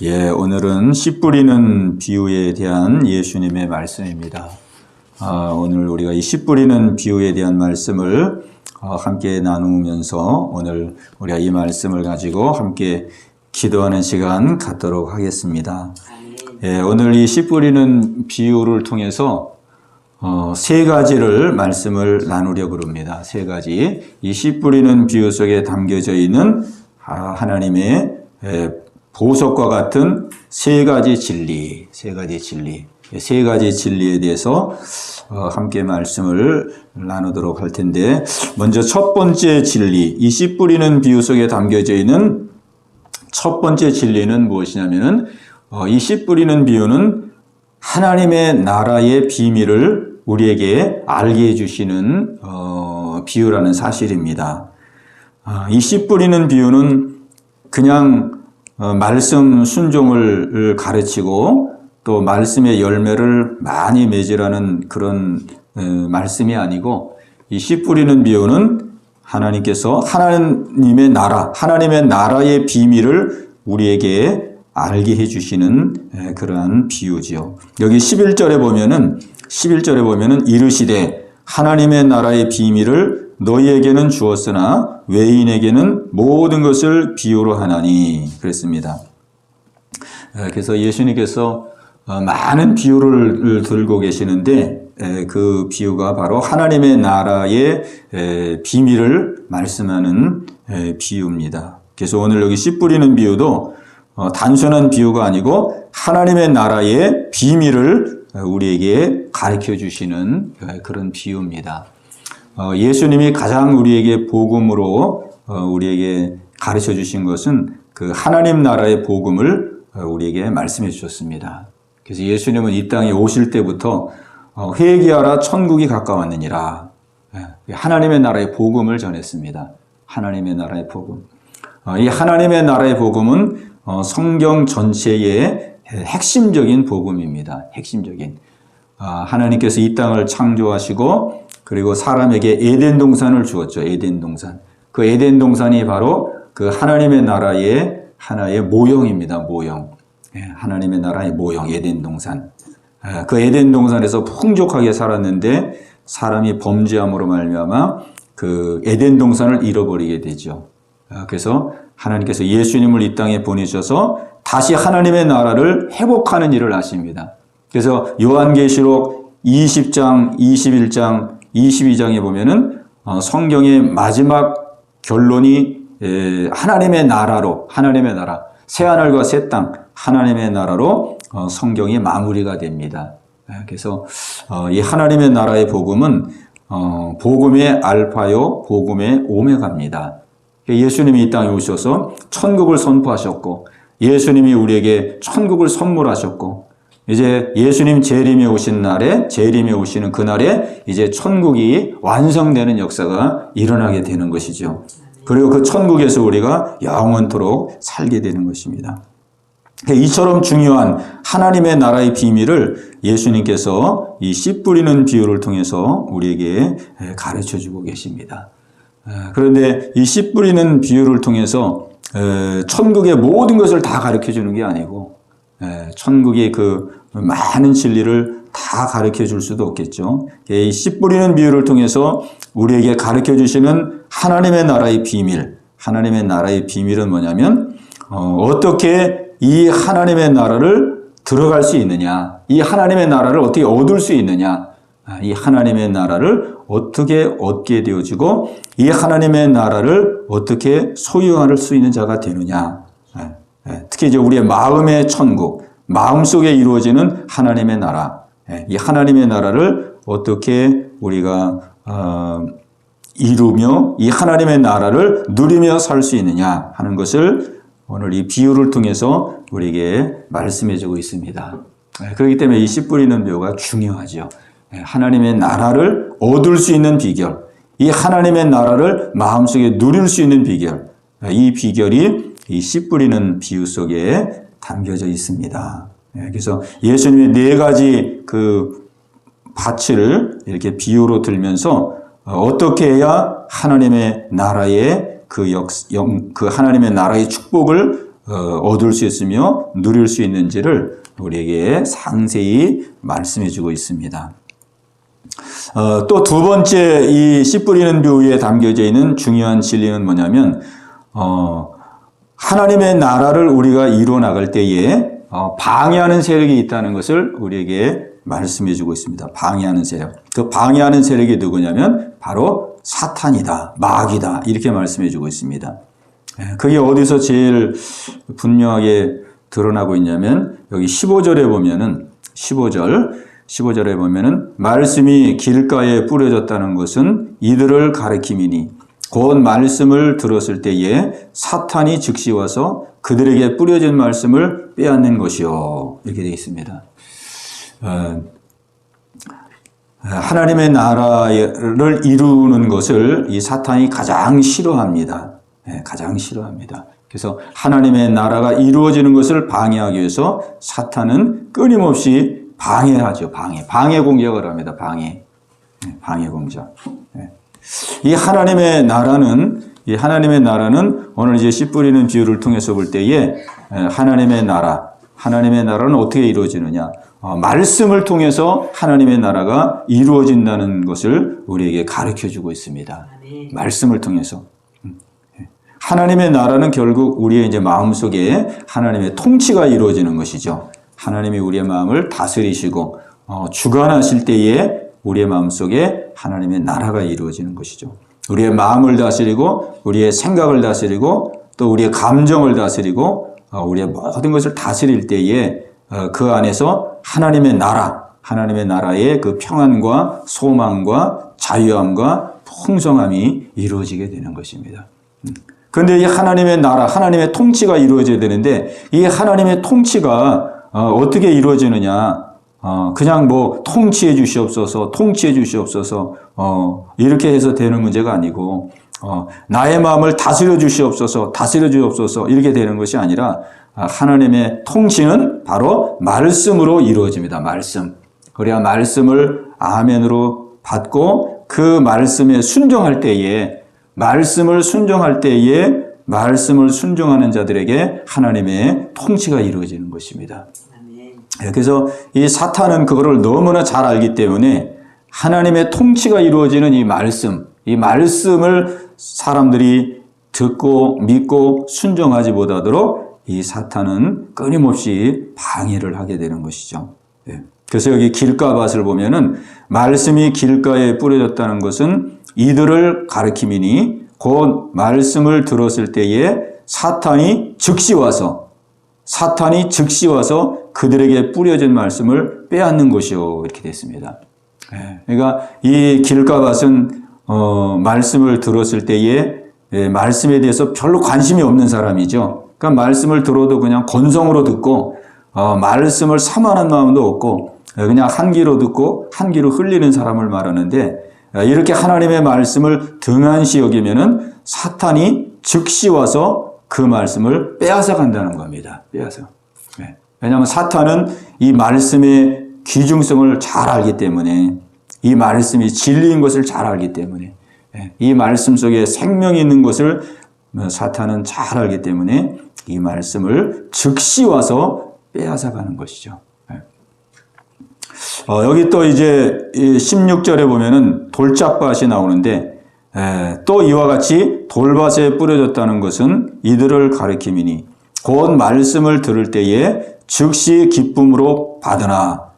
오늘은 씨 뿌리는 비유에 대한 예수님의 말씀입니다. 오늘 우리가 이 씨 뿌리는 비유에 대한 말씀을 함께 나누면서 오늘 우리가 이 말씀을 가지고 함께 기도하는 시간 갖도록 하겠습니다. 오늘 이 씨 뿌리는 비유를 통해서 세 가지를 말씀을 나누려고 합니다. 세 가지. 이 씨 뿌리는 비유 속에 담겨져 있는 하나님의 보석과 같은 세 가지 진리에 대해서 함께 말씀을 나누도록 할 텐데, 먼저 첫 번째 진리, 이 씨 뿌리는 비유 속에 담겨져 있는 첫 번째 진리는 무엇이냐면은, 이 씨 뿌리는 비유는 하나님의 나라의 비밀을 우리에게 알게 해주시는 비유라는 사실입니다. 이 씨 뿌리는 비유는 그냥 말씀 순종을 가르치고 또 말씀의 열매를 많이 맺으라는 그런 말씀이 아니고, 이 씨 뿌리는 비유는 하나님께서 하나님의 나라의 비밀을 우리에게 알게 해주시는 그러한 비유지요. 여기 11절에 보면은 이르시되 하나님의 나라의 비밀을 너희에게는 주었으나 외인에게는 모든 것을 비유로 하나니 그랬습니다. 그래서 예수님께서 많은 비유를 들고 계시는데, 그 비유가 바로 하나님의 나라의 비밀을 말씀하는 비유입니다. 그래서 오늘 여기 씨 뿌리는 비유도 단순한 비유가 아니고 하나님의 나라의 비밀을 우리에게 가르쳐 주시는 그런 비유입니다. 예수님이 가장 우리에게 복음으로 우리에게 가르쳐 주신 것은 그 하나님 나라의 복음을 우리에게 말씀해 주셨습니다. 그래서 예수님은 이 땅에 오실 때부터 회개하라 천국이 가까웠느니라, 하나님의 나라의 복음을 전했습니다. 하나님의 나라의 복음. 이 하나님의 나라의 복음은 성경 전체의 핵심적인 복음입니다. 핵심적인. 하나님께서 이 땅을 창조하시고 그리고 사람에게 에덴 동산을 주었죠. 에덴 동산. 그 에덴 동산이 바로 그 하나님의 나라의 하나의 모형입니다. 모형. 하나님의 나라의 모형, 에덴 동산. 그 에덴 동산에서 풍족하게 살았는데 사람이 범죄함으로 말미암아 그 에덴 동산을 잃어버리게 되죠. 그래서 하나님께서 예수님을 이 땅에 보내셔서 다시 하나님의 나라를 회복하는 일을 하십니다. 그래서 요한계시록 20장, 21장, 22장에 보면은 성경의 마지막 결론이 하나님의 나라, 새하늘과 새 땅, 하나님의 나라로 성경이 마무리가 됩니다. 그래서 이 하나님의 나라의 복음은 복음의 알파요, 복음의 오메가입니다. 예수님이 이 땅에 오셔서 천국을 선포하셨고, 예수님이 우리에게 천국을 선물하셨고, 이제 예수님 재림에 오시는 그날에 이제 천국이 완성되는 역사가 일어나게 되는 것이죠. 그리고 그 천국에서 우리가 영원토록 살게 되는 것입니다. 이처럼 중요한 하나님의 나라의 비밀을 예수님께서 이 씨 뿌리는 비유를 통해서 우리에게 가르쳐 주고 계십니다. 그런데 이 씨 뿌리는 비유를 통해서 천국의 모든 것을 다 가르쳐 주는 게 아니고, 천국의 그 많은 진리를 다 가르쳐 줄 수도 없겠죠. 이 씨 뿌리는 비유를 통해서 우리에게 가르쳐 주시는 하나님의 나라의 비밀은 뭐냐면, 어떻게 이 하나님의 나라를 들어갈 수 있느냐, 이 하나님의 나라를 어떻게 얻을 수 있느냐, 이 하나님의 나라를 어떻게 얻게 되어지고 이 하나님의 나라를 어떻게 소유할 수 있는 자가 되느냐. 특히 이제 우리의 마음의 천국, 마음속에 이루어지는 하나님의 나라, 이 하나님의 나라를 어떻게 우리가 이루며 이 하나님의 나라를 누리며 살 수 있느냐 하는 것을 오늘 이 비유를 통해서 우리에게 말씀해 주고 있습니다. 그렇기 때문에 이 씨 뿌리는 비유가 중요하죠. 하나님의 나라를 얻을 수 있는 비결, 이 하나님의 나라를 마음속에 누릴 수 있는 비결, 이 비결이 이 씨 뿌리는 비유 속에 담겨져 있습니다. 그래서 예수님이 네 가지 그 밭을 이렇게 비유로 들면서 어떻게 해야 하나님의 나라의 그 하나님의 나라의 축복을 얻을 수 있으며 누릴 수 있는지를 우리에게 상세히 말씀해 주고 있습니다. 또 두 번째 이 씨 뿌리는 뷰에 담겨져 있는 중요한 진리는 뭐냐면 하나님의 나라를 우리가 이루어 나갈 때에 방해하는 세력이 있다는 것을 우리에게 말씀해 주고 있습니다. 방해하는 세력. 그 방해하는 세력이 누구냐면 바로 사탄이다, 마귀다 이렇게 말씀해 주고 있습니다. 그게 어디서 제일 분명하게 드러나고 있냐면 여기 15절에 보면은 15절에 보면은 말씀이 길가에 뿌려졌다는 것은 이들을 가리킴이니 곧 말씀을 들었을 때에 사탄이 즉시 와서 그들에게 뿌려진 말씀을 빼앗는 것이요. 이렇게 되어 있습니다. 하나님의 나라를 이루는 것을 이 사탄이 가장 싫어합니다. 가장 싫어합니다. 그래서 하나님의 나라가 이루어지는 것을 방해하기 위해서 사탄은 끊임없이 방해하죠. 방해 공격을 합니다. 방해 공작. 이 하나님의 나라는 오늘 이제 씨 뿌리는 비유를 통해서 볼 때에 하나님의 나라는 어떻게 이루어지느냐? 말씀을 통해서 하나님의 나라가 이루어진다는 것을 우리에게 가르쳐 주고 있습니다. 말씀을 통해서. 하나님의 나라는 결국 우리의 이제 마음속에 하나님의 통치가 이루어지는 것이죠. 하나님이 우리의 마음을 다스리시고 주관하실 때에 우리의 마음속에 하나님의 나라가 이루어지는 것이죠. 우리의 마음을 다스리고 우리의 생각을 다스리고 또 우리의 감정을 다스리고 우리의 모든 것을 다스릴 때에 그 안에서 하나님의 나라의 그 평안과 소망과 자유함과 풍성함이 이루어지게 되는 것입니다. 그런데 이 하나님의 나라, 하나님의 통치가 이루어져야 되는데 이 하나님의 통치가 어떻게 이루어지느냐? 그냥 뭐 통치해 주시옵소서 이렇게 해서 되는 문제가 아니고 나의 마음을 다스려 주시옵소서 이렇게 되는 것이 아니라 하나님의 통치는 바로 말씀으로 이루어집니다. 말씀. 그래야 말씀을 아멘으로 받고 그 말씀에 순종할 때에 말씀을 순종하는 자들에게 하나님의 통치가 이루어지는 것입니다. 그래서 이 사탄은 그거를 너무나 잘 알기 때문에 하나님의 통치가 이루어지는 이 말씀을 사람들이 듣고 믿고 순종하지 못하도록 이 사탄은 끊임없이 방해를 하게 되는 것이죠. 그래서 여기 길가밭을 보면은 말씀이 길가에 뿌려졌다는 것은 이들을 가리킴이니 곧 말씀을 들었을 때에 사탄이 즉시 와서 그들에게 뿌려진 말씀을 빼앗는 것이요. 이렇게 됐습니다. 그러니까 이 길가밭은 말씀을 들었을 때에 말씀에 대해서 별로 관심이 없는 사람이죠. 그러니까 말씀을 들어도 그냥 건성으로 듣고 말씀을 삼하는 마음도 없고 그냥 한 귀로 듣고 한 귀로 흘리는 사람을 말하는데 이렇게 하나님의 말씀을 등한시 여기면은 사탄이 즉시 와서 그 말씀을 빼앗아 간다는 겁니다. 왜냐하면 사탄은 이 말씀의 귀중성을 잘 알기 때문에 이 말씀이 진리인 것을 잘 알기 때문에 이 말씀 속에 생명이 있는 것을 사탄은 잘 알기 때문에 이 말씀을 즉시 와서 빼앗아 가는 것이죠. 여기 또 이제 16절에 보면은 돌짝밭이 나오는데 또 이와 같이 돌밭에 뿌려졌다는 것은 이들을 가리킴이니 곧 말씀을 들을 때에 즉시 기쁨으로 받으나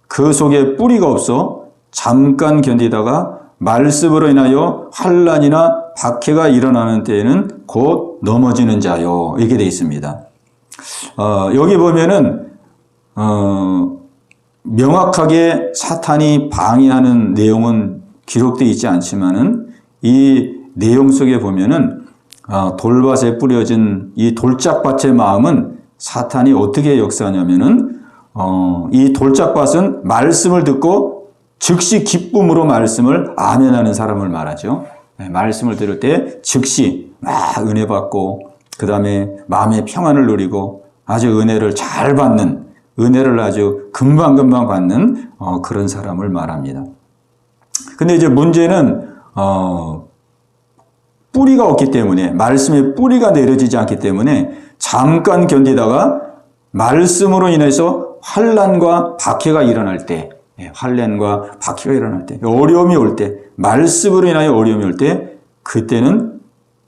그 속에 뿌리가 없어 잠깐 견디다가 말씀으로 인하여 환난이나 박해가 일어나는 때에는 곧 넘어지는 자요. 이렇게 되어 있습니다. 여기 보면은 명확하게 사탄이 방해하는 내용은 기록되어 있지 않지만은 이 내용 속에 보면은 돌밭에 뿌려진 이 돌짝밭의 마음은 사탄이 어떻게 역사하냐면은 이 돌짝밭은 말씀을 듣고 즉시 기쁨으로 말씀을 아멘하는 사람을 말하죠. 말씀을 들을 때 즉시 막 은혜 받고 그 다음에 마음의 평안을 누리고 아주 은혜를 잘 받는 은혜를 아주 금방금방 받는 그런 사람을 말합니다. 근데 이제 문제는 뿌리가 없기 때문에, 말씀의 뿌리가 내려지지 않기 때문에 잠깐 견디다가 말씀으로 인해서 환난과 박해가 일어날 때, 환난과 박해가 일어날 때, 어려움이 올 때, 말씀으로 인하여 어려움이 올 때, 그때는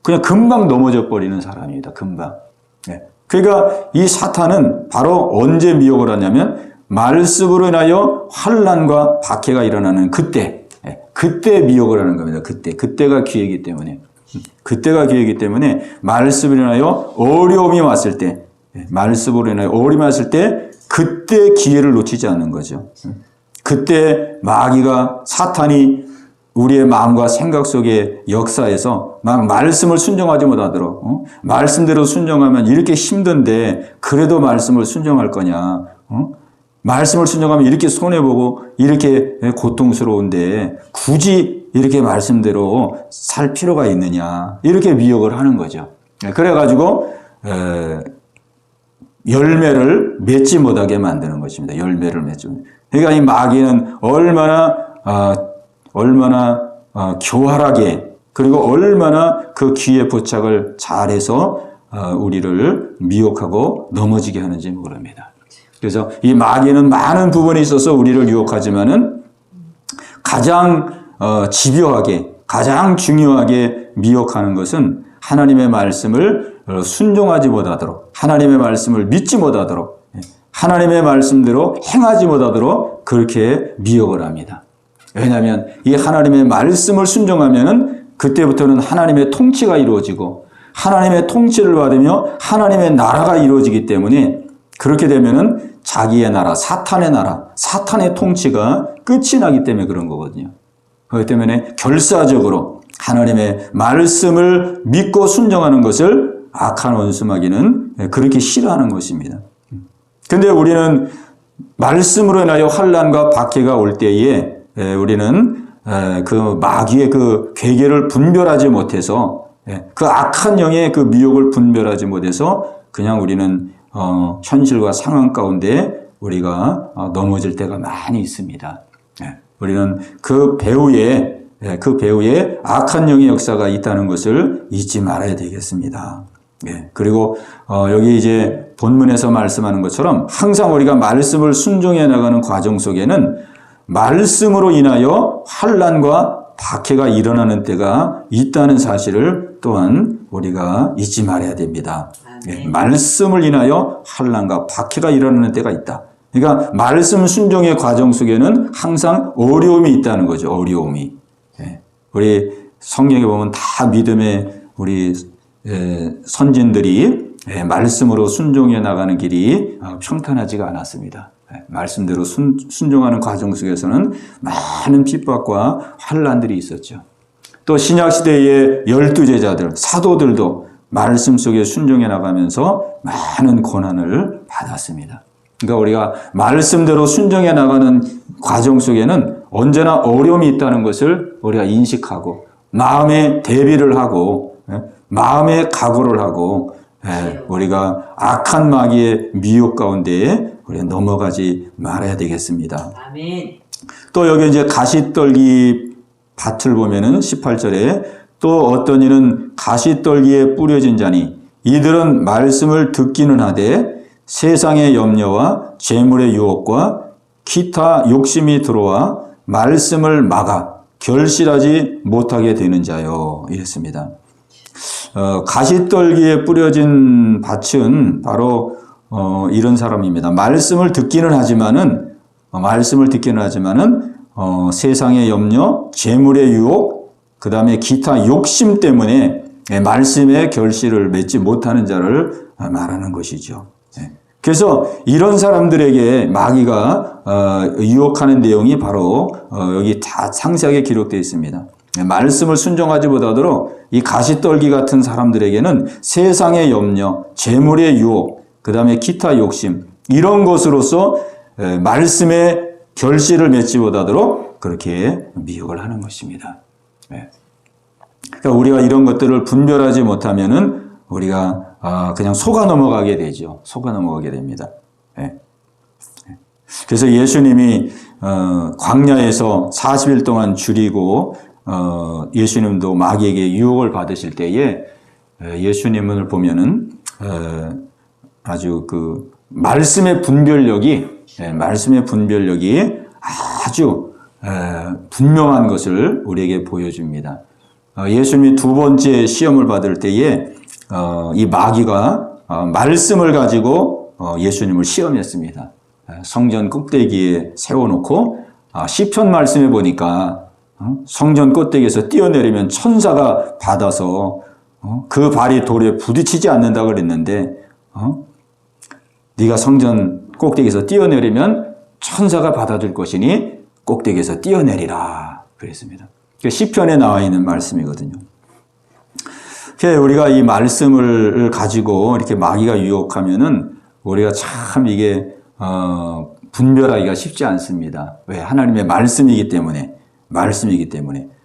그냥 금방 넘어져 버리는 사람입니다. 금방. 그러니까 이 사탄은 바로 언제 미혹을 하냐면 말씀으로 인하여 환난과 박해가 일어나는 그때 미혹을 하는 겁니다. 그때가 기회이기 때문에. 그때가 기회이기 때문에 말씀으로 인하여 어려움이 왔을 때, 말씀으로 인하여 어려움이 왔을 때 그때 기회를 놓치지 않는 거죠. 그때 마귀가, 사탄이 우리의 마음과 생각 속의 역사에서 막 말씀을 순종하지 못하도록, 말씀대로 순종하면 이렇게 힘든데 그래도 말씀을 순종할 거냐, 말씀을 순종하면 이렇게 손해보고 이렇게 고통스러운데 굳이 이렇게 말씀대로 살 필요가 있느냐, 이렇게 미혹을 하는 거죠. 그래가지고 열매를 맺지 못하게 만드는 것입니다. 열매를 맺지 못하게. 그러니까 이 마귀는 얼마나 교활하게, 그리고 얼마나 그 귀에 부착을 잘해서 우리를 미혹하고 넘어지게 하는지 모릅니다. 그래서 이 마귀는 많은 부분에 있어서 우리를 유혹하지만은 가장 집요하게, 가장 중요하게 미혹하는 것은 하나님의 말씀을 순종하지 못하도록, 하나님의 말씀을 믿지 못하도록, 하나님의 말씀대로 행하지 못하도록 그렇게 미혹을 합니다. 왜냐하면 이 하나님의 말씀을 순종하면은 그때부터는 하나님의 통치가 이루어지고 하나님의 통치를 받으며 하나님의 나라가 이루어지기 때문에, 그렇게 되면은 자기의 나라, 사탄의 통치가 끝이 나기 때문에 그런 거거든요. 그렇기 때문에 결사적으로 하나님의 말씀을 믿고 순종하는 것을 악한 원수 마귀는 그렇게 싫어하는 것입니다. 근데 우리는 말씀으로 인하여 환난과 박해가 올 때에 우리는 그 마귀의 그 괴계를 분별하지 못해서, 그 악한 영의 그 미혹을 분별하지 못해서 그냥 우리는 현실과 상황 가운데 우리가 넘어질 때가 많이 있습니다. 우리는 그 배후에 악한 영의 역사가 있다는 것을 잊지 말아야 되겠습니다. 그리고 여기 이제 본문에서 말씀하는 것처럼 항상 우리가 말씀을 순종해 나가는 과정 속에는 말씀으로 인하여 환난과 박해가 일어나는 때가 있다는 사실을 또한 우리가 잊지 말아야 됩니다. 말씀을 인하여 환난과 박해가 일어나는 때가 있다. 그러니까 말씀 순종의 과정 속에는 항상 어려움이 있다는 거죠. 어려움이. 우리 성경에 보면 다 믿음의 우리 선진들이 말씀으로 순종해 나가는 길이 평탄하지가 않았습니다. 말씀대로 순종하는 과정 속에서는 많은 핍박과 환난들이 있었죠. 또 신약시대의 12제자들, 사도들도 말씀 속에 순종해 나가면서 많은 고난을 받았습니다. 그러니까 우리가 말씀대로 순종해 나가는 과정 속에는 언제나 어려움이 있다는 것을 우리가 인식하고 마음의 대비를 하고 마음의 각오를 하고 우리가 악한 마귀의 미혹 가운데 우리가 넘어가지 말아야 되겠습니다. 아멘. 또 여기 이제 가시떨기 밭을 보면은 18절에 또 어떤 이는 가시떨기에 뿌려진 자니 이들은 말씀을 듣기는 하되 세상의 염려와 재물의 유혹과 기타 욕심이 들어와 말씀을 막아 결실하지 못하게 되는 자요. 이랬습니다. 가시떨기에 뿌려진 밭은 바로 이런 사람입니다. 말씀을 듣기는 하지만은 세상의 염려, 재물의 유혹, 그 다음에 기타 욕심 때문에 말씀의 결실을 맺지 못하는 자를 말하는 것이죠. 그래서 이런 사람들에게 마귀가 유혹하는 내용이 바로 여기 다 상세하게 기록되어 있습니다. 말씀을 순종하지 못하도록 이 가시떨기 같은 사람들에게는 세상의 염려, 재물의 유혹, 그 다음에 기타 욕심, 이런 것으로서 말씀의 결실을 맺지 못하도록 그렇게 미혹을 하는 것입니다. 그러니까 우리가 이런 것들을 분별하지 못하면은 우리가 그냥 속아 넘어가게 되죠. 속아 넘어가게 됩니다. 그래서 예수님이 광야에서 40일 동안 줄이고 예수님도 마귀에게 유혹을 받으실 때에 예수님을 보면은 아주 그 말씀의 분별력이 아주 분명한 것을 우리에게 보여줍니다. 예수님이 두 번째 시험을 받을 때에 이 마귀가 말씀을 가지고 예수님을 시험했습니다. 성전 꼭대기에 세워놓고 시편 말씀해 보니까 성전 꼭대기에서 뛰어내리면 천사가 받아서 그 발이 돌에 부딪히지 않는다고 그랬는데 네가 성전 꼭대기에서 뛰어내리면 천사가 받아줄 것이니 꼭대기에서 뛰어내리라 그랬습니다. 시편에 나와 있는 말씀이거든요. 우리가 이 말씀을 가지고 이렇게 마귀가 유혹하면은 우리가 참 이게 분별하기가 쉽지 않습니다. 왜? 하나님의 말씀이기 때문에.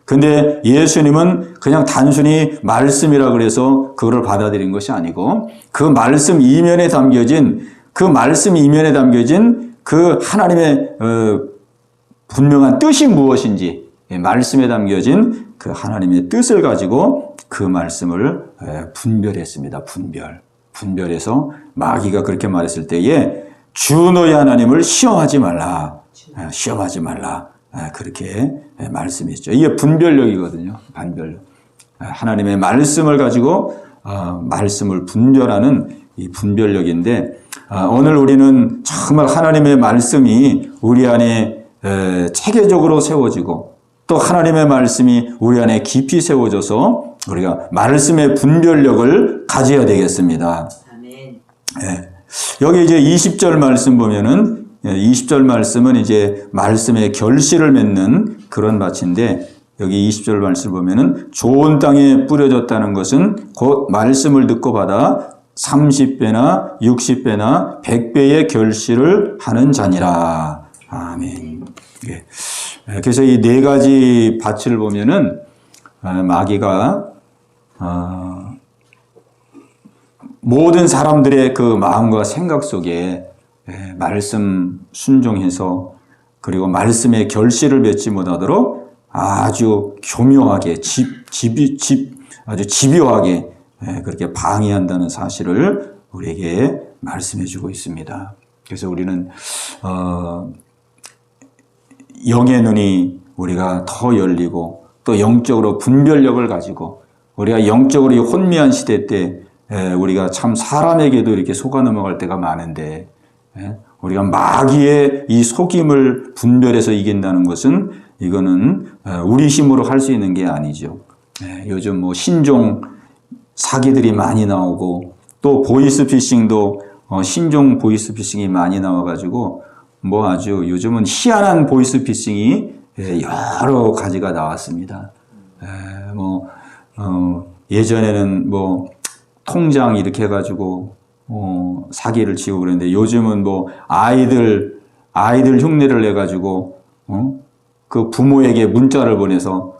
근데 예수님은 그냥 단순히 말씀이라 그래서 그거를 받아들인 것이 아니고 그 말씀 이면에 담겨진 그 하나님의 분명한 뜻이 무엇인지, 말씀에 담겨진 그 하나님의 뜻을 가지고 그 말씀을 분별했습니다. 분별해서 마귀가 그렇게 말했을 때에 주 너희 하나님을 시험하지 말라. 그렇게 말씀했죠. 이게 분별력이거든요. 반별력. 하나님의 말씀을 가지고 말씀을 분별하는 이 분별력인데 오늘 우리는 정말 하나님의 말씀이 우리 안에 체계적으로 세워지고 또 하나님의 말씀이 우리 안에 깊이 세워져서 우리가 말씀의 분별력을 가져야 되겠습니다. 아멘. 여기 이제 20절 말씀 보면은 20절 말씀은 이제 말씀의 결실을 맺는 그런 밭인데 여기 20절 말씀 보면은 좋은 땅에 뿌려졌다는 것은 곧 말씀을 듣고 받아 30배나 60배나 100배의 결실을 하는 자니라. 아멘. 그래서 이 네 가지 밭을 보면은 마귀가 모든 사람들의 그 마음과 생각 속에 말씀 순종해서 그리고 말씀의 결실을 맺지 못하도록 아주 교묘하게 아주 집요하게 그렇게 방해한다는 사실을 우리에게 말씀해주고 있습니다. 그래서 우리는 영의 눈이 우리가 더 열리고 또 영적으로 분별력을 가지고 우리가 영적으로 혼미한 시대 때 우리가 참 사람에게도 이렇게 속아 넘어갈 때가 많은데 우리가 마귀의 이 속임을 분별해서 이긴다는 것은 이거는 우리 힘으로 할 수 있는 게 아니죠. 요즘 뭐 신종 사기들이 많이 나오고 또 보이스피싱도 신종 보이스피싱이 많이 나와가지고 뭐 아주 요즘은 희한한 보이스피싱이 여러 가지가 나왔습니다. 예전에는 뭐 통장 이렇게 해가지고 사기를 치고 그랬는데 요즘은 뭐 아이들 흉내를 내가지고 그 부모에게 문자를 보내서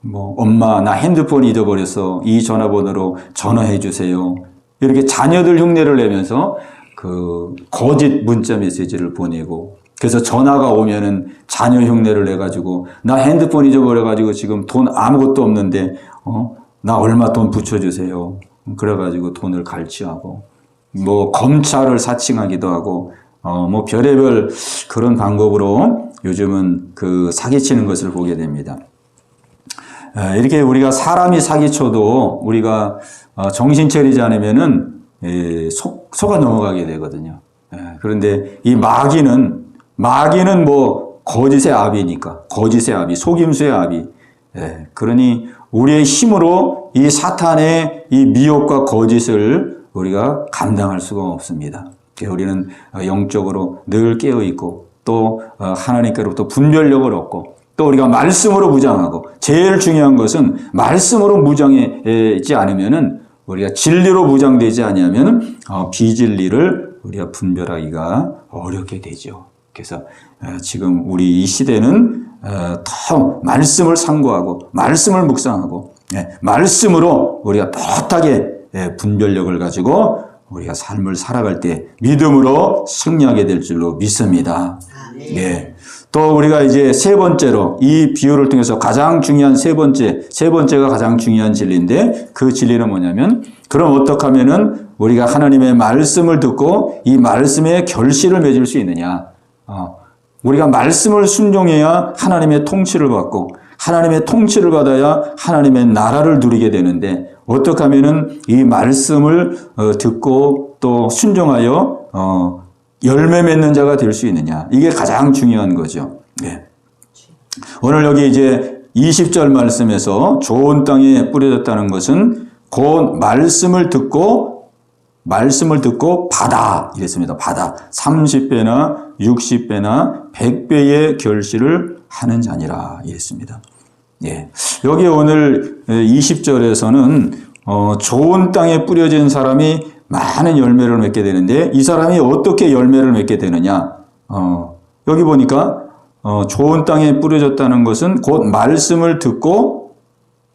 뭐 엄마 나 핸드폰 잊어버렸어 이 전화번호로 전화해 주세요 이렇게 자녀들 흉내를 내면서 그 거짓 문자 메시지를 보내고 그래서 전화가 오면은 자녀 흉내를 내가지고 나 핸드폰 잊어버려가지고 지금 돈 아무것도 없는데 나 얼마 돈 붙여주세요. 그래가지고 돈을 갈취하고 뭐 검찰을 사칭하기도 하고 뭐 별의별 그런 방법으로 요즘은 그 사기치는 것을 보게 됩니다. 이렇게 우리가 사람이 사기쳐도 우리가 정신 차리지 않으면은 속아 넘어가게 되거든요. 그런데 이 마귀는 뭐 거짓의 아비니까 거짓의 아비, 속임수의 아비. 그러니 우리의 힘으로 이 사탄의 이 미혹과 거짓을 우리가 감당할 수가 없습니다. 우리는 영적으로 늘 깨어 있고 또 하나님께로부터 분별력을 얻고 또 우리가 말씀으로 무장하고 제일 중요한 것은 말씀으로 무장하지 않으면은 우리가 진리로 무장되지 아니하면 비진리를 우리가 분별하기가 어렵게 되죠. 그래서 지금 우리 이 시대는 더 말씀을 상고하고 말씀을 묵상하고 말씀으로 우리가 떳하게 분별력을 가지고 우리가 삶을 살아갈 때 믿음으로 승리하게 될 줄로 믿습니다. 네. 또 우리가 이제 세 번째로 이 비유를 통해서 가장 중요한 세 번째가 가장 중요한 진리인데 그 진리는 뭐냐면 그럼 어떻게 하면은 우리가 하나님의 말씀을 듣고 이 말씀에 결실을 맺을 수 있느냐. 우리가 말씀을 순종해야 하나님의 통치를 받고 하나님의 통치를 받아야 하나님의 나라를 누리게 되는데 어떻게 하면은 이 말씀을 듣고 또 순종하여 열매 맺는 자가 될 수 있느냐. 이게 가장 중요한 거죠. 네. 오늘 여기 이제 20절 말씀에서 좋은 땅에 뿌려졌다는 것은 곧 말씀을 듣고 받아 이랬습니다. 받아 30배나 60배나 100배의 결실을 하는 자니라 이랬습니다. 예. 여기 오늘 20절에서는 좋은 땅에 뿌려진 사람이 많은 열매를 맺게 되는데 이 사람이 어떻게 열매를 맺게 되느냐? 여기 보니까 좋은 땅에 뿌려졌다는 것은 곧 말씀을 듣고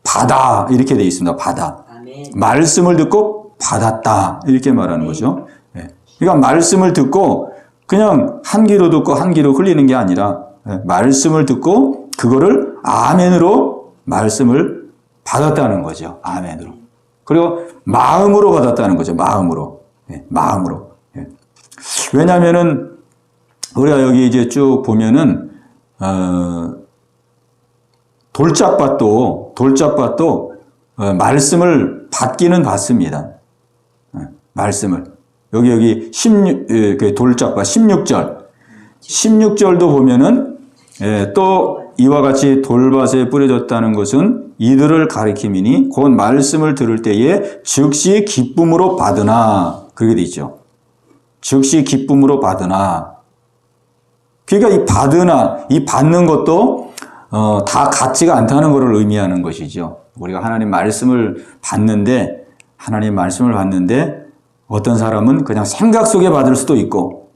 받아 이렇게 되어 있습니다. 받아. 아멘. 말씀을 듣고 받았다 이렇게 말하는 거죠. 예. 그러니까 말씀을 듣고 그냥 한 귀로 듣고 한 귀로 흘리는 게 아니라 말씀을 듣고 그거를 아멘으로 말씀을 받았다는 거죠. 아멘으로. 그리고 마음으로 받았다는 거죠. 마음으로. 네, 마음으로. 네. 왜냐면은 우리가 여기 이제 쭉 보면은 돌짝밭도 말씀을 받기는 받습니다. 말씀을. 여기 16, 돌짝밭 16절도 보면은 또 이와 같이 돌밭에 뿌려졌다는 것은 이들을 가리킴이니 곧 말씀을 들을 때에 즉시 기쁨으로 받으나 그렇게 돼 있죠. 즉시 기쁨으로 받으나. 그러니까 이 받으나 이 받는 것도 다 같지가 않다는 것을 의미하는 것이죠. 우리가 하나님 말씀을 받는데 어떤 사람은 그냥 생각 속에 받을 수도 있고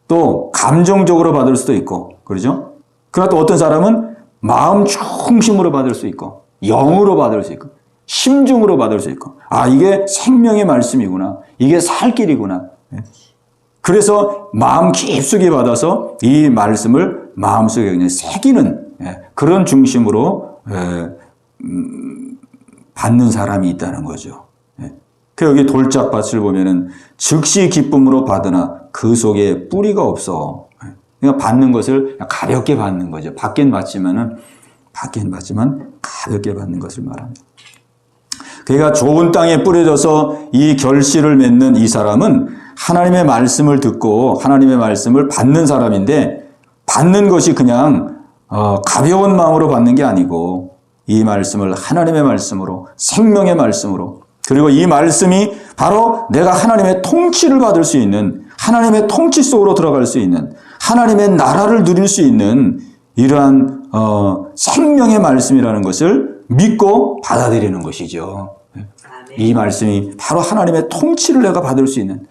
또 감정적으로 받을 수도 있고 그러죠. 그러나 또 어떤 사람은 마음 중심으로 받을 수 있고 영으로 받을 수 있고 심중으로 받을 수 있고 이게 생명의 말씀이구나. 이게 살 길이구나. 그래서 마음 깊숙이 받아서 이 말씀을 마음속에 그냥 새기는 그런 중심으로 받는 사람이 있다는 거죠. 그 여기 돌짝밭을 보면은 즉시 기쁨으로 받으나 그 속에 뿌리가 없어. 그러니까 받는 것을 가볍게 받는 거죠. 받긴 받지만 가볍게 받는 것을 말합니다. 그러니까 좋은 땅에 뿌려져서 이 결실을 맺는 이 사람은 하나님의 말씀을 듣고 하나님의 말씀을 받는 사람인데 받는 것이 그냥 가벼운 마음으로 받는 게 아니고 이 말씀을 하나님의 말씀으로 생명의 말씀으로 그리고 이 말씀이 바로 내가 하나님의 통치를 받을 수 있는 하나님의 통치 속으로 들어갈 수 있는 하나님의 나라를 누릴 수 있는 이러한 생명의 말씀이라는 것을 믿고 받아들이는 것이죠. 이 말씀이 바로 하나님의 통치를 내가 받을 수 있는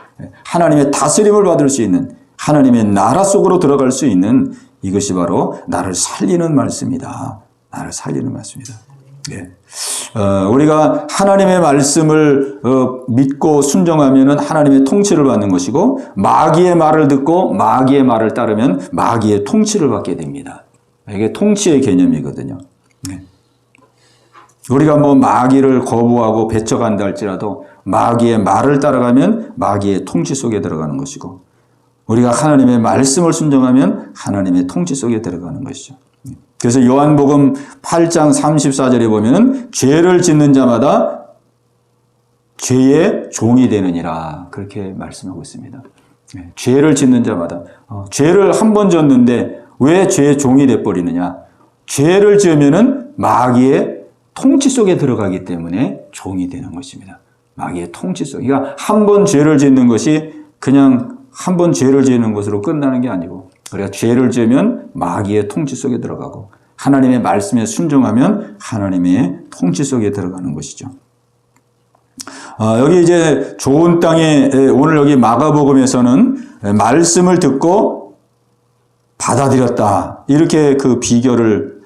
하나님의 다스림을 받을 수 있는 하나님의 나라 속으로 들어갈 수 있는 이것이 바로 나를 살리는 말씀이다. 나를 살리는 말씀이다. 예. 우리가 하나님의 말씀을 믿고 순종하면은 하나님의 통치를 받는 것이고 마귀의 말을 듣고 마귀의 말을 따르면 마귀의 통치를 받게 됩니다. 이게 통치의 개념이거든요. 예. 우리가 뭐 마귀를 거부하고 배척한다 할지라도 마귀의 말을 따라가면 마귀의 통치 속에 들어가는 것이고 우리가 하나님의 말씀을 순종하면 하나님의 통치 속에 들어가는 것이죠. 그래서 요한복음 8장 34절에 보면은 죄를 짓는 자마다 죄의 종이 되느니라 그렇게 말씀하고 있습니다. 죄를 짓는 자마다 죄를 한 번 졌는데 왜 죄의 종이 돼버리느냐? 죄를 지으면은 마귀의 통치 속에 들어가기 때문에 종이 되는 것입니다. 마귀의 통치 속. 그러니까 한 번 죄를 짓는 것이 그냥 한 번 죄를 지는 것으로 끝나는 게 아니고 우리가 죄를 지으면 마귀의 통치 속에 들어가고 하나님의 말씀에 순종하면 하나님의 통치 속에 들어가는 것이죠. 여기 이제 좋은 땅에 오늘 여기 마가복음에서는 말씀을 듣고 받아들였다. 이렇게 그 비결을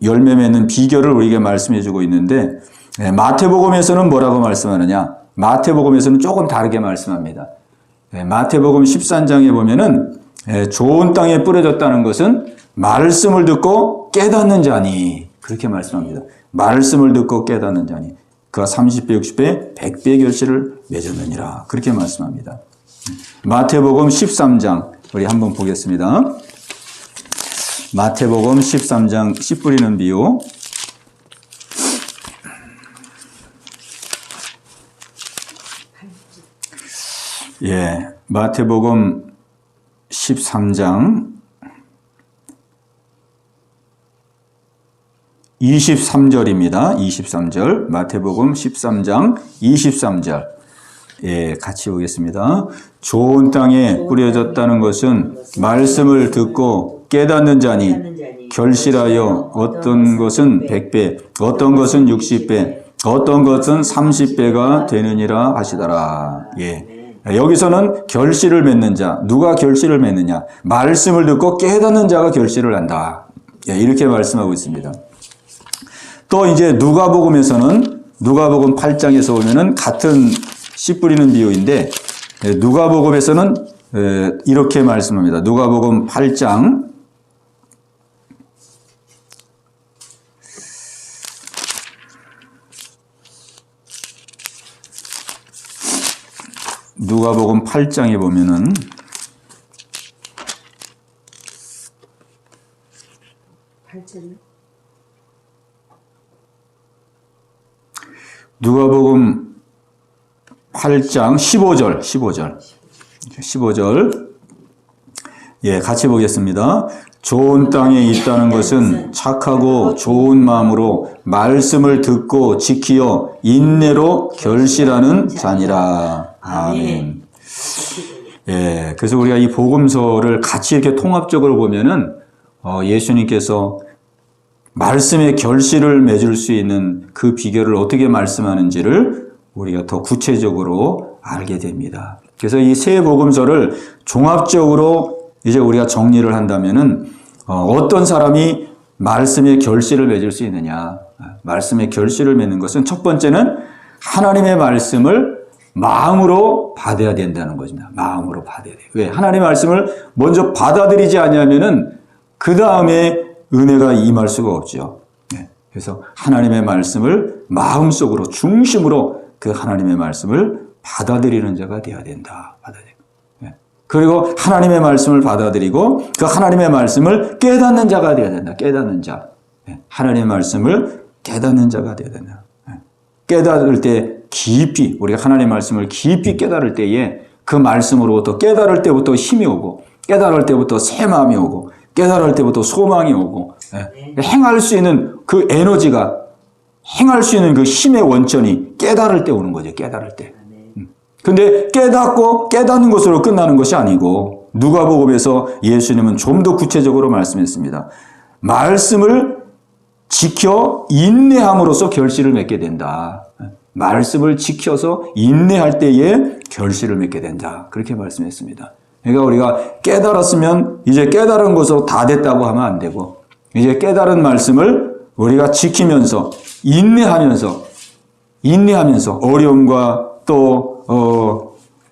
열매 맺는 비결을 우리에게 말씀해 주고 있는데 마태복음에서는 뭐라고 말씀하느냐? 마태복음에서는 조금 다르게 말씀합니다. 마태복음 13장에 보면은 좋은 땅에 뿌려졌다는 것은 말씀을 듣고 깨닫는 자니 그렇게 말씀합니다. 말씀을 듣고 깨닫는 자니 그가 30배, 60배, 100배 결실을 맺었느니라 그렇게 말씀합니다. 마태복음 13장 우리 한번 보겠습니다. 마태복음 13장 씨 뿌리는 비유. 마태복음 13장 23절입니다. 23절. 마태복음 13장 23절. 같이 보겠습니다. 좋은 땅에 뿌려졌다는 것은 말씀을 듣고 깨닫는 자니 결실하여 어떤 것은 100배, 어떤 것은 60배, 어떤 것은 30배가 되느니라 하시더라. 여기서는 결실을 맺는 자, 누가 결실을 맺느냐? 말씀을 듣고 깨닫는 자가 결실을 한다. 이렇게 말씀하고 있습니다. 또 이제 누가복음에서는 누가복음 8장에서 보면은 같은 씨 뿌리는 비유인데 누가복음에서는 이렇게 말씀합니다. 누가복음 8장 누가복음 8장에 보면은 누가복음 8장 15절 같이 보겠습니다. 좋은 땅에 있다는 것은 착하고 좋은 마음으로 말씀을 듣고 지키어 인내로 결실하는 자니라. 아멘. 그래서 우리가 이 복음서를 같이 이렇게 통합적으로 보면은 예수님께서 말씀의 결실을 맺을 수 있는 그 비결을 어떻게 말씀하는지를 우리가 더 구체적으로 알게 됩니다. 그래서 이 세 복음서를 종합적으로 이제 우리가 정리를 한다면은 어떤 사람이 말씀의 결실을 맺을 수 있느냐? 말씀의 결실을 맺는 것은 첫 번째는 하나님의 말씀을 마음으로 받아야 된다는 것입니다. 마음으로 받아야 돼요. 왜? 하나님의 말씀을 먼저 받아들이지 않으면은 그 다음에 은혜가 임할 수가 없죠. 그래서 하나님의 말씀을 마음속으로 중심으로 그 하나님의 말씀을 받아들이는 자가 되어야 된다. 그리고 하나님의 말씀을 받아들이고 그 하나님의 말씀을 깨닫는 자가 되어야 된다. 깨닫는 자. 하나님의 말씀을 깨닫는 자가 되어야 된다. 깨달을 때 깊이 우리가 하나님의 말씀을 깊이 깨달을 때에 그 말씀으로부터 깨달을 때부터 힘이 오고 깨달을 때부터 새 마음이 오고 깨달을 때부터 소망이 오고 행할 수 있는 그 에너지가 행할 수 있는 그 힘의 원천이 깨달을 때 오는 거죠. 깨달을 때. 근데 깨닫고 깨닫는 것으로 끝나는 것이 아니고 누가복음에서 예수님은 좀 더 구체적으로 말씀했습니다. 말씀을 지켜 인내함으로써 결실을 맺게 된다. 말씀을 지켜서 인내할 때에 결실을 맺게 된다. 그렇게 말씀했습니다. 그러니까 우리가 깨달았으면 이제 깨달은 것으로 다 됐다고 하면 안 되고 이제 깨달은 말씀을 우리가 지키면서 인내하면서 어려움과 또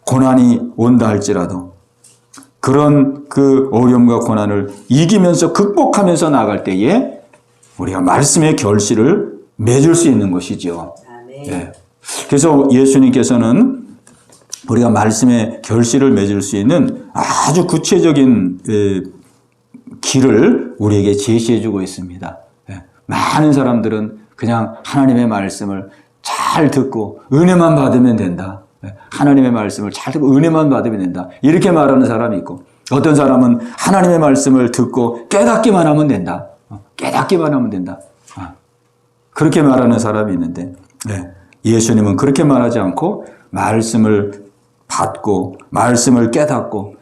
고난이 온다 할지라도 그런 그 어려움과 고난을 이기면서 극복하면서 나아갈 때에 우리가 말씀의 결실을 맺을 수 있는 것이죠. 그래서 예수님께서는 우리가 말씀의 결실을 맺을 수 있는 아주 구체적인 길을 우리에게 제시해 주고 있습니다. 많은 사람들은 그냥 하나님의 말씀을 잘 듣고 은혜만 받으면 된다. 하나님의 말씀을 잘 듣고 은혜만 받으면 된다. 이렇게 말하는 사람이 있고 어떤 사람은 하나님의 말씀을 듣고 깨닫기만 하면 된다. 깨닫기만 하면 된다. 그렇게 말하는 사람이 있는데 예수님은 그렇게 말하지 않고 말씀을 받고 말씀을 깨닫고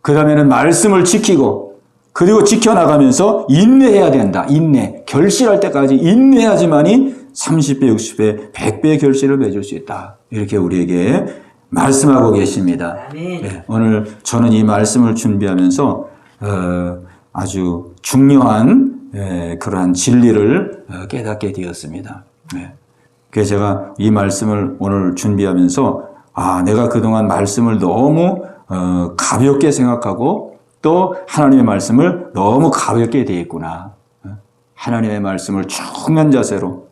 그 다음에는 말씀을 지키고 그리고 지켜나가면서 인내해야 된다. 인내. 결실할 때까지 인내해야지만이 30배, 60배, 100배의 결실을 맺을 수 있다. 이렇게 우리에게 말씀하고 계십니다. 오늘 저는 이 말씀을 준비하면서 아주 중요한 그러한 진리를 깨닫게 되었습니다. 그래서 제가 이 말씀을 오늘 준비하면서 내가 그동안 말씀을 너무 가볍게 생각하고 또 하나님의 말씀을 너무 가볍게 대했구나. 하나님의 말씀을 중요한 자세로,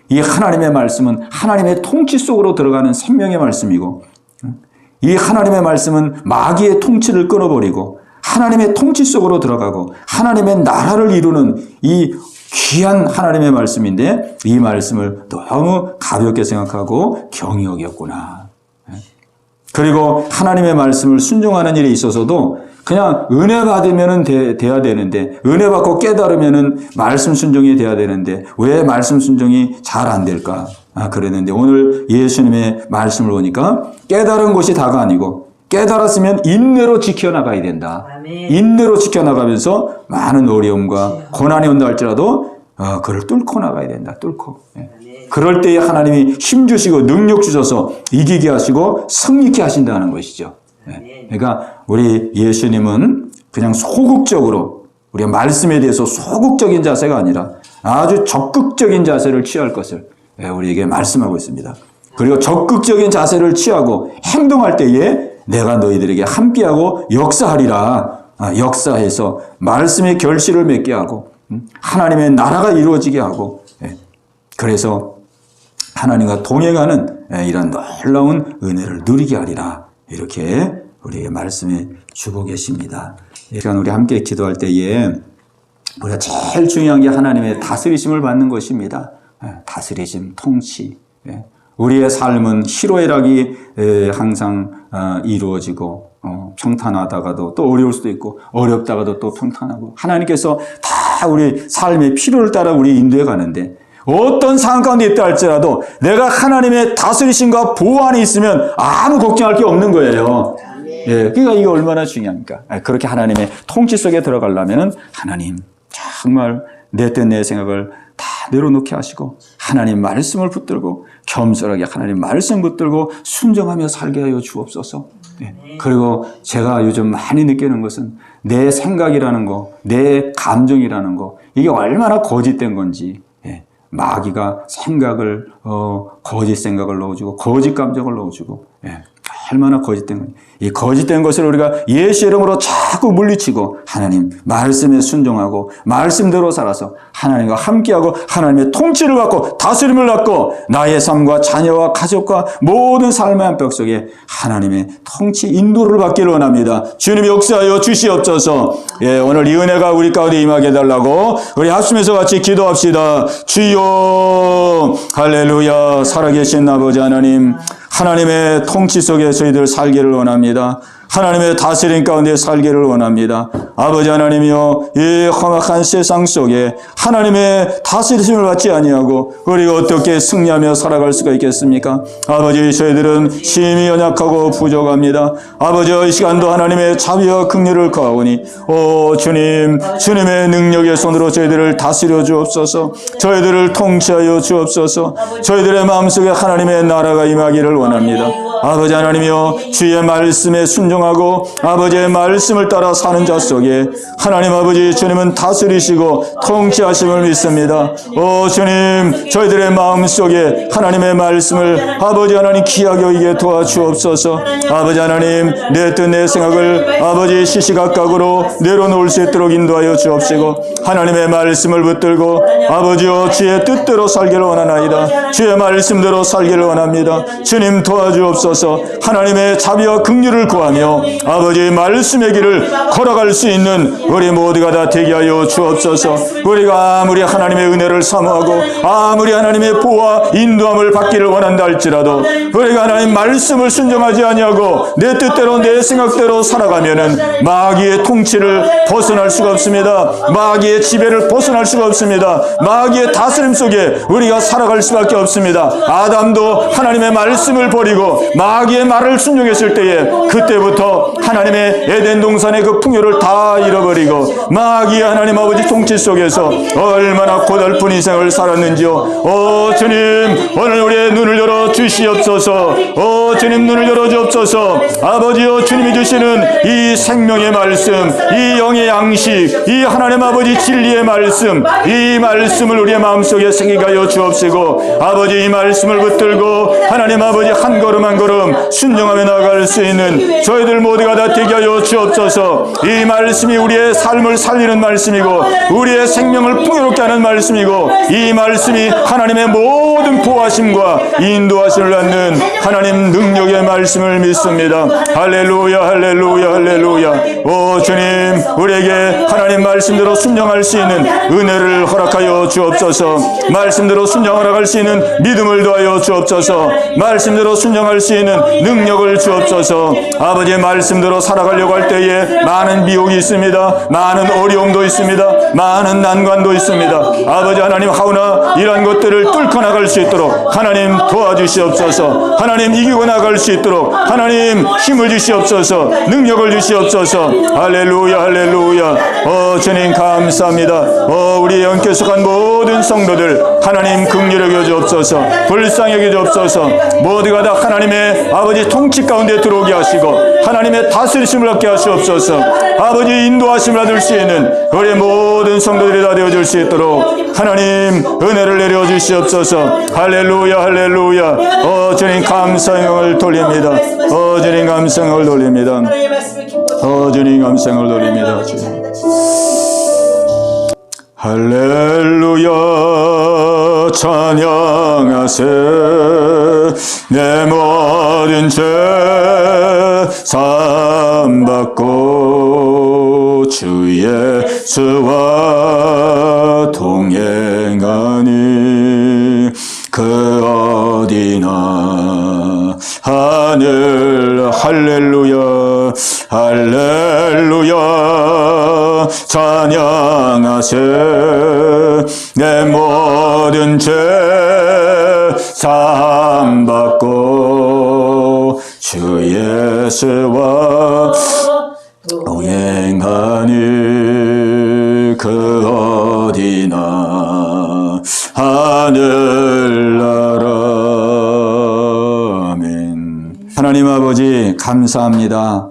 이 하나님의 말씀은 하나님의 통치 속으로 들어가는 생명의 말씀이고, 이 하나님의 말씀은 마귀의 통치를 끊어버리고 하나님의 통치 속으로 들어가고 하나님의 나라를 이루는 이 귀한 하나님의 말씀인데, 이 말씀을 너무 가볍게 생각하고 경히 여겼구나. 그리고 하나님의 말씀을 순종하는 일에 있어서도 그냥 은혜 받으면 돼야 되는데, 은혜 받고 깨달으면 말씀 순종이 돼야 되는데 왜 말씀 순종이 잘 안 될까? 그랬는데 오늘 예수님의 말씀을 보니까 깨달은 것이 다가 아니고 깨달았으면 인내로 지켜나가야 된다. 아멘. 인내로 지켜나가면서 많은 어려움과 고난이 온다 할지라도 그를 뚫고 나가야 된다. 뚫고. 그럴 때에 하나님이 힘 주시고 능력 주셔서 이기게 하시고 승리케 하신다는 것이죠. 그러니까 우리 예수님은 그냥 소극적으로, 우리가 말씀에 대해서 소극적인 자세가 아니라 아주 적극적인 자세를 취할 것을 우리에게 말씀하고 있습니다. 그리고 적극적인 자세를 취하고 행동할 때에 내가 너희들에게 함께하고 역사하리라. 역사해서 말씀의 결실을 맺게 하고 하나님의 나라가 이루어지게 하고, 그래서 하나님과 동행하는 이런 놀라운 은혜를 누리게 하리라. 이렇게 우리에게 말씀해 주고 계십니다. 이 시간 우리 함께 기도할 때에 우리가 제일 중요한 게 하나님의 다스리심을 받는 것입니다. 다스리심, 통치. 우리의 삶은 희로애락이 항상 이루어지고 평탄하다가도 또 어려울 수도 있고 어렵다가도 또 평탄하고, 하나님께서 다 우리 삶의 필요를 따라 우리 인도해 가는데 어떤 상황 가운데 있다 할지라도 내가 하나님의 다스리심과 보호 안에 있으면 아무 걱정할 게 없는 거예요. 그러니까 이게 얼마나 중요합니까? 그렇게 하나님의 통치 속에 들어가려면 하나님 정말 내 뜻 내 생각을 다 내려놓게 하시고 하나님 말씀을 붙들고 겸손하게 하나님 말씀 붙들고 순종하며 살게 하여 주옵소서. 그리고 제가 요즘 많이 느끼는 것은 내 생각이라는 거, 내 감정이라는 거, 이게 얼마나 거짓된 건지. 마귀가 생각을 거짓 생각을 넣어주고 거짓 감정을 넣어주고, 얼마나 거짓된 건지. 이 거짓된 것을 우리가 예수 이름으로 자꾸 물리치고 하나님 말씀에 순종하고 말씀대로 살아서 하나님과 함께하고 하나님의 통치를 받고 다스림을 받고 나의 삶과 자녀와 가족과 모든 삶의 한 벽 속에 하나님의 통치 인도를 받기를 원합니다. 주님 역사하여 주시옵소서. 오늘 이 은혜가 우리 가운데 임하게 해달라고 우리 합심해서 같이 기도합시다. 주여 할렐루야. 살아계신 아버지 하나님, 하나님의 통치 속에 저희들 살기를 원합니다. 하나님의 다스림 가운데 살기를 원합니다. 아버지 하나님이여, 이 험악한 세상 속에 하나님의 다스림을 받지 아니하고 우리가 어떻게 승리하며 살아갈 수가 있겠습니까? 아버지, 저희들은 심히 연약하고 부족합니다. 아버지, 이 시간도 하나님의 자비와 긍휼을 구하오니 주님, 주님의 능력의 손으로 저희들을 다스려 주옵소서. 저희들을 통치하여 주옵소서. 저희들의 마음속에 하나님의 나라가 임하기를 원합니다. 아버지 하나님이여, 주의 말씀에 순종하고 아버지의 말씀을 따라 사는 자 속에 하나님 아버지, 주님은 다스리시고 통치하심을 믿습니다. 주님, 저희들의 마음속에 하나님의 말씀을 아버지 하나님 귀하게 여기게 도와주옵소서. 아버지 하나님, 내 뜻 내 생각을 아버지 시시각각으로 내려놓을 수 있도록 인도하여 주옵시고 하나님의 말씀을 붙들고 아버지여, 주의 뜻대로 살기를 원하나이다. 주의 말씀대로 살기를 원합니다. 주님 도와주옵소서. 하나님의 자비와 긍휼을 구하며 아버지의 말씀의 길을 걸어갈 수 있는 우리 모두가 다 되게 하여 주옵소서. 우리가 아무리 하나님의 은혜를 사모하고 아무리 하나님의 보호와 인도함을 받기를 원한다 할지라도 우리가 하나님 말씀을 순종하지 아니하고 내 뜻대로 내 생각대로 살아가면은 마귀의 통치를 벗어날 수가 없습니다. 마귀의 지배를 벗어날 수가 없습니다. 마귀의 다스림 속에 우리가 살아갈 수밖에 없습니다. 아담도 하나님의 말씀을 버리고 마귀의 말을 순종했을 때에 그때부터 하나님의 에덴 동산의 그 풍요를 다 잃어버리고 마귀의 하나님 아버지 통치 속에서 얼마나 고달픈 인생을 살았는지요. 주님, 오늘 우리의 눈을 열어 주시옵소서. 주님, 눈을 열어 주옵소서. 아버지여, 주님이 주시는 이 생명의 말씀, 이 영의 양식, 이 하나님 아버지 진리의 말씀, 이 말씀을 우리의 마음속에 새기게 하여 주옵시고 아버지, 이 말씀을 붙들고 하나님 아버지 한 걸음 한 걸음 말씀처럼 순종하며 나아갈 수 있는 저희들 모두가 다 되게 하여 주옵소서. 이 말씀이 우리의 삶을 살리는 말씀이고 우리의 생명을 풍요롭게 하는 말씀이고 이 말씀이 하나님의 모든 보호하심과 인도하심을 갖는 하나님 능력의 말씀을 믿습니다. 할렐루야 할렐루야 할렐루야. 오 주님, 우리에게 하나님 말씀대로 순종할 수 있는 은혜를 허락하여 주옵소서. 말씀대로 순종하러 수 있는 믿음을 더하여 주옵소서. 말씀대로 순종할 수 있는 능력을 주옵소서. 아버지의 말씀대로 살아가려고 할 때에 많은 미혹이 있습니다. 많은 어려움도 있습니다. 많은 난관도 있습니다. 아버지 하나님, 하오나 이러한 것들을 뚫고 나갈 수 있도록 하나님 도와주시옵소서. 하나님 이기고 나갈 수 있도록 하나님 힘을 주시옵소서. 능력을 주시옵소서. 할렐루야 할렐루야. 주님 감사합니다. 우리 영께 속한 모든 성도들 하나님 긍휼히 여겨 주옵소서. 불쌍히 여겨 주옵소서. 모두가 다 하나님의 아버지 통치 가운데 들어오게 하시고 하나님의 다스리심을 얻게 하시옵소서. 아버지 인도하심을 받을 수 있는 우리 모든 성도들이 다 되어줄 수 있도록 하나님 은혜를 내려 주시옵소서. 할렐루야 할렐루야. 주님 감사형을 돌립니다. 주님 감사형을 돌립니다. 주님 감사형을 돌립니다. 할렐루야 찬양하세. 내 모든 죄 사함받고 주 예수와 동행하니 그 어디나 하늘. 할렐루야 할렐루야 찬양하세. 내 모든 죄 사함받고 주 예수와 동행하니 그 어디나 하늘나라. 아멘. 하나님 아버지 감사합니다.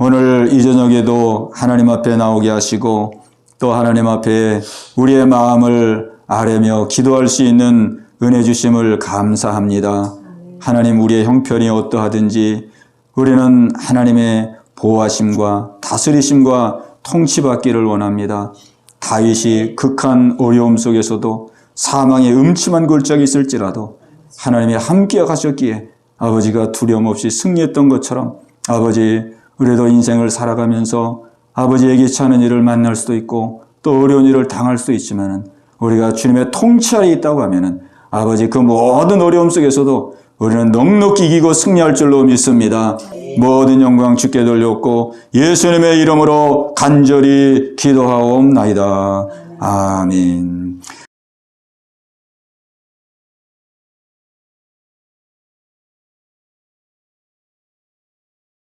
오늘 이 저녁에도 하나님 앞에 나오게 하시고 또 하나님 앞에 우리의 마음을 아뢰며 기도할 수 있는 은혜 주심을 감사합니다. 하나님, 우리의 형편이 어떠하든지 우리는 하나님의 보호하심과 다스리심과 통치받기를 원합니다. 다윗이 극한 어려움 속에서도 사망의 음침한 골짜기 있을지라도 하나님이 함께 가셨기에 아버지가 두려움 없이 승리했던 것처럼 아버지, 우리도 인생을 살아가면서 아버지 예기치 않은 일을 만날 수도 있고 또 어려운 일을 당할 수도 있지만 우리가 주님의 통치 아래 있다고 하면 아버지 그 모든 어려움 속에서도 우리는 넉넉히 이기고 승리할 줄로 믿습니다. 모든 영광 주께 돌렸고 예수님의 이름으로 간절히 기도하옵나이다. 아멘.